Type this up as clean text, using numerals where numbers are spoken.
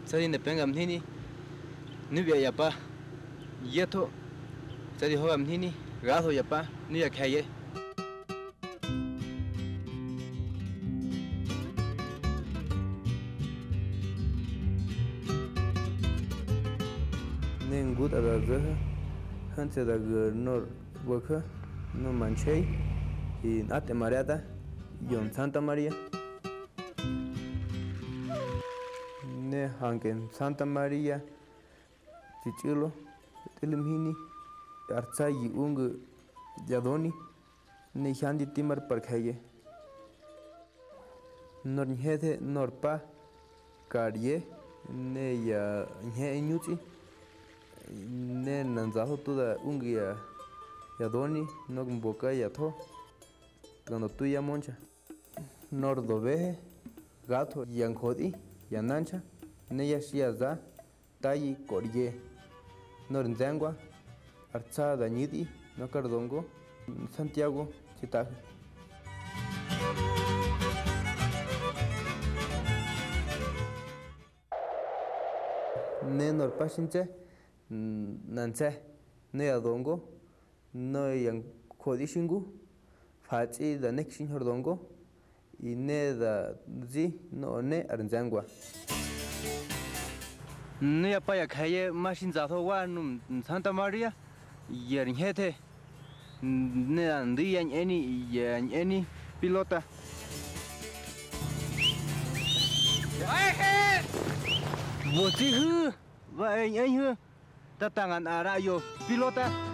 Sari ne pengam hini nubia yapa yeto sari hogam hini gaho yapa nuya khaye nengut ada zeh hanse da nor waka no manchei y ate mareata yon Santa Maria ne hanken Santa Maria chichilo tilimhini artsai ung yadoni ne handi timar parkhaye nor nhete norpa karye ne ya nye nyuchi ne nanzaho tuda ungia yadoni no mboka yatho cuando tú ya moncha nordoveje gato yanjodi yanancha ne yashia za tayi korye norzangua arza dañidi no cardongo Santiago chitaje ne norpashinche nanche ne adongo no yang kodishingu fachi da nekshin hordongo y ne da zi no ne arnjangwa ne ya pa ya khaye machine za tho wa num Santa Maria yer nhete ne andi yan eni pilota Boti hu va en hu ta tangan ara yo pilota